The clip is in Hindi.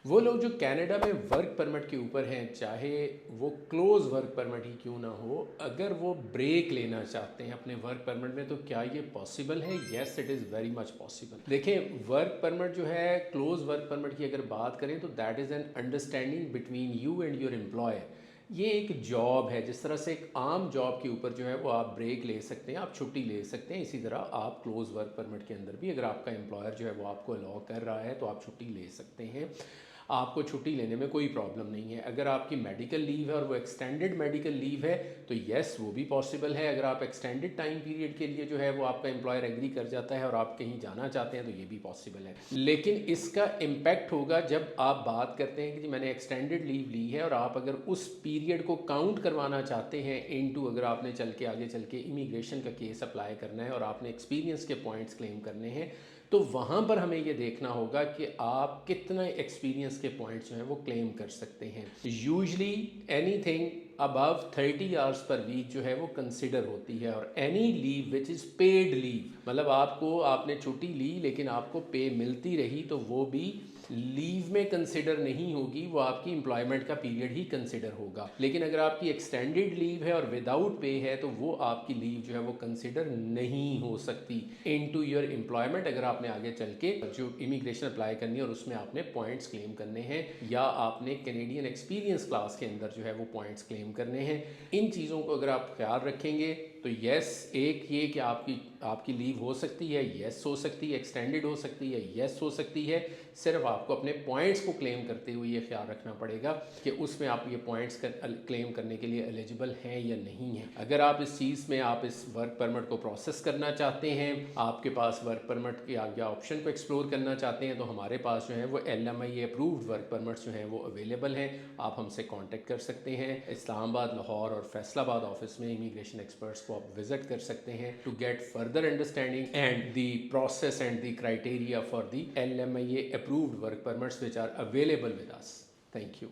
वो लोग जो कनाडा में वर्क परमिट के ऊपर हैं, चाहे वो क्लोज वर्क परमिट ही क्यों ना हो, अगर वो ब्रेक लेना चाहते हैं अपने वर्क परमिट में, तो क्या ये पॉसिबल है? Yes, it is very much possible. देखें, वर्क परमिट जो है, क्लोज वर्क परमिट की अगर बात करें तो that is an understanding between you and your employer. ये एक जॉब है, जिस तरह से एक आम जॉब के ऊपर जो है वो आप ब्रेक ले सकते हैं, आप छुट्टी ले सकते हैं, इसी तरह आप क्लोज वर्क परमिट के अंदर भी अगर आपका एम्प्लॉयर जो है वो आपको अलाउ कर रहा है तो आप छुट्टी ले सकते हैं। आपको छुट्टी लेने में कोई प्रॉब्लम नहीं है। अगर आपकी मेडिकल लीव है और वो एक्सटेंडेड मेडिकल लीव है तो येस, वो भी पॉसिबल है। अगर आप एक्सटेंडेड टाइम पीरियड के लिए जो है वो आपका एम्प्लॉयर एग्री कर जाता है और आप कहीं जाना चाहते हैं तो ये भी पॉसिबल है। लेकिन इसका इम्पैक्ट होगा जब आप बात करते हैं कि जी मैंने एक्सटेंडेड लीव ली है और आप अगर उस पीरियड को काउंट करवाना चाहते हैं इनटू, अगर आपने आगे चल के इमिग्रेशन का केस अप्लाई करना है और आपने एक्सपीरियंस के पॉइंट्स क्लेम करने हैं, तो वहाँ पर हमें ये देखना होगा कि आप कितना एक्सपीरियंस के पॉइंट्स जो हैं वो क्लेम कर सकते हैं। Usually anything above 30 hours per week जो है वो कंसिडर होती है। और any leave which is paid leave, मतलब आपने छुट्टी ली लेकिन आपको पे मिलती रही, तो वो भी लीव में कंसिडर नहीं होगी, वो आपकी एम्प्लॉयमेंट का पीरियड ही कंसिडर होगा। लेकिन अगर आपकी एक्सटेंडेड लीव है और विदाउट पे है तो वो आपकी लीव जो है वो कंसिडर नहीं हो सकती इनटू योर एम्प्लॉयमेंट, अगर आपने आगे चल के जो इमिग्रेशन अप्लाई करनी है और उसमें आपने पॉइंट्स क्लेम करने हैं या आपने कैनेडियन एक्सपीरियंस क्लास के अंदर जो है वो पॉइंट्स क्लेम करने हैं। इन चीज़ों को अगर आप ख्याल रखेंगे तो येस, एक ये कि आपकी लीव हो सकती है, येस हो सकती है, एक्सटेंडेड हो सकती है, येस हो सकती है। सिर्फ आपको अपने पॉइंट्स को क्लेम करते हुए ये ख्याल रखना पड़ेगा कि उसमें आप ये पॉइंट्स क्लेम करने के लिए एलिजिबल हैं या नहीं हैं। अगर आप इस चीज़ में आप इस वर्क परमिट को प्रोसेस करना चाहते हैं, आपके पास वर्क परमिट के आगे ऑप्शन को एक्सप्लोर करना चाहते हैं, तो हमारे पास जो है वो LMIA अप्रूव्ड वर्क परमिट्स जो हैं वो अवेलेबल हैं। आप हमसे कॉन्टेक्ट कर सकते हैं। इस्लामाबाद, लाहौर और फैसलाबाद ऑफिस में इमिग्रेशन एक्सपर्ट्स को आप विजिट कर सकते हैं to get further understanding and the process and the criteria for the LMIA approved work permits which are available with us. Thank you.